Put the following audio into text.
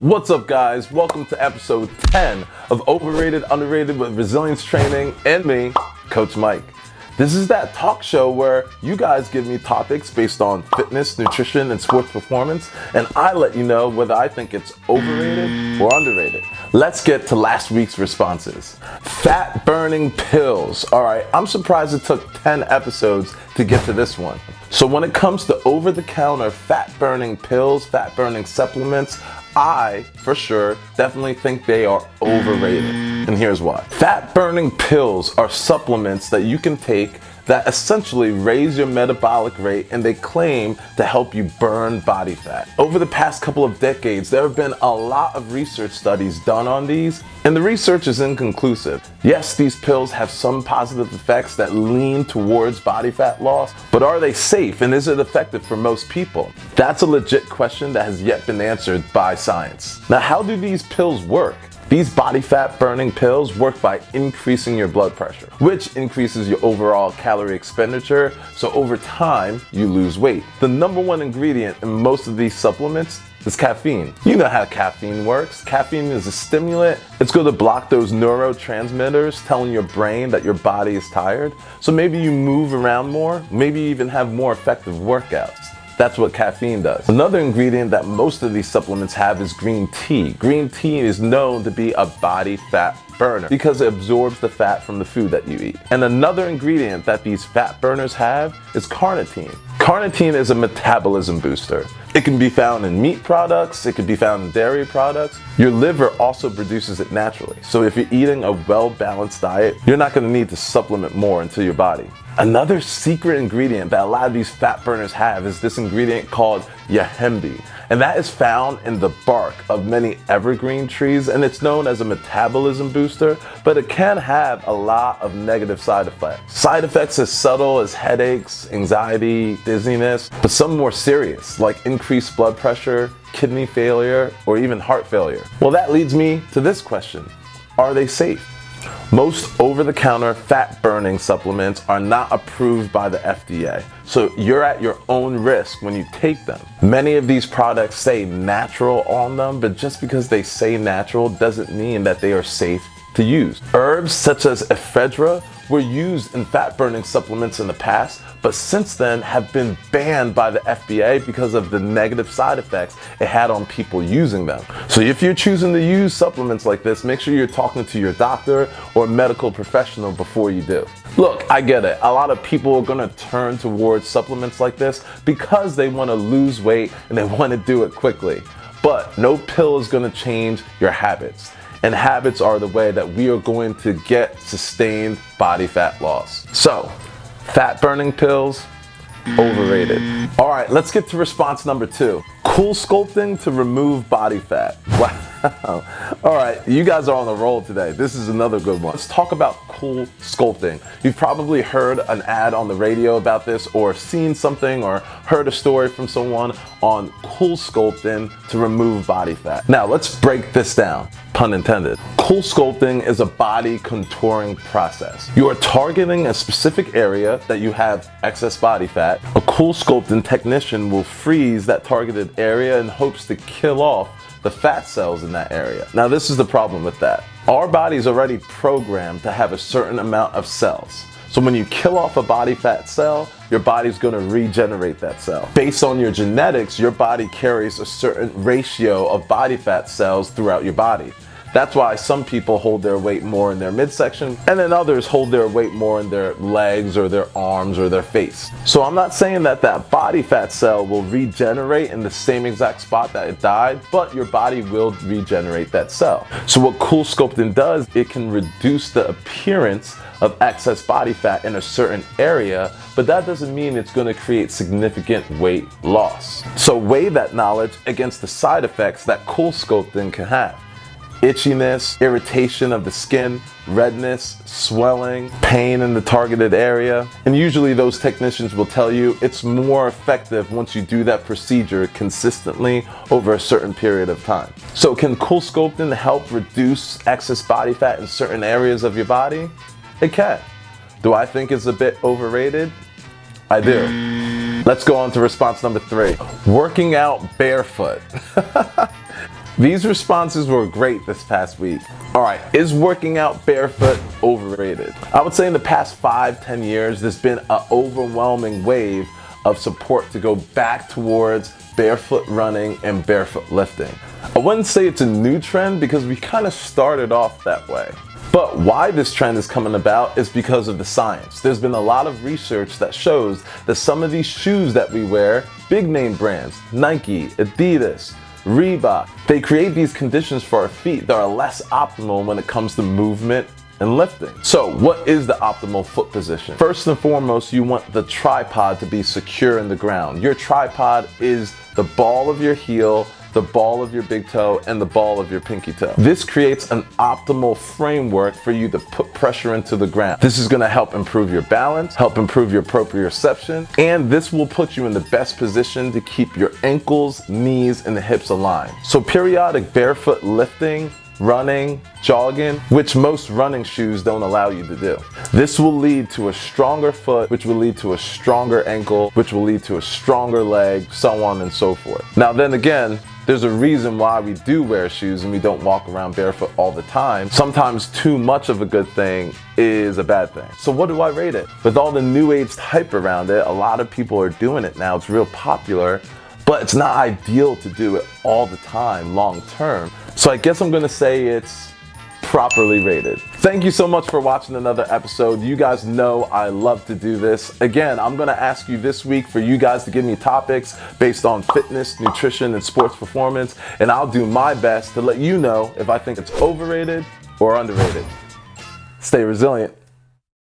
What's up, guys? Welcome to episode 10 of Overrated, Underrated with Resilience Training and me, Coach Mike. This is that talk show where you guys give me topics based on fitness, nutrition, and sports performance, and I let you know whether I think it's overrated or underrated. Let's get to last week's responses. Fat burning pills. All right, I'm surprised it took 10 episodes to get to this one. So when it comes to over-the-counter fat burning pills, fat burning supplements, I, for sure, definitely think they are overrated. And here's why. Fat burning pills are supplements that you can take that essentially raise your metabolic rate, and they claim to help you burn body fat. Over the past couple of decades, there have been a lot of research studies done on these, and the research is inconclusive. Yes, these pills have some positive effects that lean towards body fat loss, but are they safe and is it effective for most people? That's a legit question that has yet been answered by science. Now, how do these pills work? These body fat burning pills work by increasing your blood pressure, which increases your overall calorie expenditure, so over time, you lose weight. The number one ingredient in most of these supplements is caffeine. You know how caffeine works. Caffeine is a stimulant. It's going to block those neurotransmitters telling your brain that your body is tired. So maybe you move around more, maybe you even have more effective workouts. That's what caffeine does. Another ingredient that most of these supplements have is green tea. Green tea is known to be a body fat burner because it absorbs the fat from the food that you eat. And another ingredient that these fat burners have is carnitine. Carnitine is a metabolism booster. It can be found in meat products, it can be found in dairy products. Your liver also produces it naturally. So if you're eating a well-balanced diet, you're not going to need to supplement more into your body. Another secret ingredient that a lot of these fat burners have is this ingredient called yahimbi. And that is found in the bark of many evergreen trees, and it's known as a metabolism booster, but it can have a lot of negative side effects. Side effects as subtle as headaches, anxiety, dizziness, but some more serious, like increased blood pressure, kidney failure, or even heart failure. Well, that leads me to this question. Are they safe? Most over-the-counter fat-burning supplements are not approved by the FDA, so you're at your own risk when you take them. Many of these products say natural on them, but just because they say natural doesn't mean that they are safe to use. Herbs such as ephedra were used in fat-burning supplements in the past, but since then have been banned by the FDA because of the negative side effects it had on people using them. So if you're choosing to use supplements like this, make sure you're talking to your doctor or medical professional before you do. Look, I get it. A lot of people are gonna turn towards supplements like this because they wanna lose weight and they wanna do it quickly. But no pill is gonna change your habits. And habits are the way that we are going to get sustained body fat loss. So, fat burning pills, overrated. All right, let's get to response number 2. Cool sculpting to remove body fat. Wow. All right, you guys are on a roll today. This is another good one. Let's talk about cool sculpting. You've probably heard an ad on the radio about this, or seen something, or heard a story from someone on cool sculpting to remove body fat. Now, let's break this down. Pun intended. Cool sculpting is a body contouring process. You are targeting a specific area that you have excess body fat. A cool sculpting technician will freeze that targeted area in hopes to kill off the fat cells in that area. Now, this is the problem with that. Our body is already programmed to have a certain amount of cells. So when you kill off a body fat cell, your body's gonna regenerate that cell. Based on your genetics, your body carries a certain ratio of body fat cells throughout your body. That's why some people hold their weight more in their midsection, and then others hold their weight more in their legs or their arms or their face. So I'm not saying that that body fat cell will regenerate in the same exact spot that it died, but your body will regenerate that cell. So what cool sculpting does, it can reduce the appearance of excess body fat in a certain area, but that doesn't mean it's going to create significant weight loss. So weigh that knowledge against the side effects that cool sculpting can have. Itchiness, irritation of the skin, redness, swelling, pain in the targeted area. And usually those technicians will tell you it's more effective once you do that procedure consistently over a certain period of time. So can cool sculpting help reduce excess body fat in certain areas of your body? It can. Do I think it's a bit overrated? I do. Let's go on to response number 3. Working out barefoot. These responses were great this past week. All right, is working out barefoot overrated? I would say in the past 5-10 years, there's been an overwhelming wave of support to go back towards barefoot running and barefoot lifting. I wouldn't say it's a new trend because we kind of started off that way. But why this trend is coming about is because of the science. There's been a lot of research that shows that some of these shoes that we wear, big name brands, Nike, Adidas, Reebok, they create these conditions for our feet that are less optimal when it comes to movement and lifting. So what is the optimal foot position? First and foremost, you want the tripod to be secure in the ground. Your tripod is the ball of your heel, the ball of your big toe, and the ball of your pinky toe. This creates an optimal framework for you to put pressure into the ground. This is gonna help improve your balance, help improve your proprioception, and this will put you in the best position to keep your ankles, knees, and the hips aligned. So periodic barefoot lifting, running, jogging, which most running shoes don't allow you to do. This will lead to a stronger foot, which will lead to a stronger ankle, which will lead to a stronger leg, so on and so forth. Now then again, there's a reason why we do wear shoes and we don't walk around barefoot all the time. Sometimes too much of a good thing is a bad thing. So what do I rate it? With all the new age hype around it, a lot of people are doing it now. It's real popular, but it's not ideal to do it all the time, long term. So I guess I'm gonna say it's properly rated. Thank you so much for watching another episode. You guys know I love to do this. Again, I'm gonna ask you this week for you guys to give me topics based on fitness, nutrition, and sports performance, and I'll do my best to let you know if I think it's overrated or underrated. Stay resilient.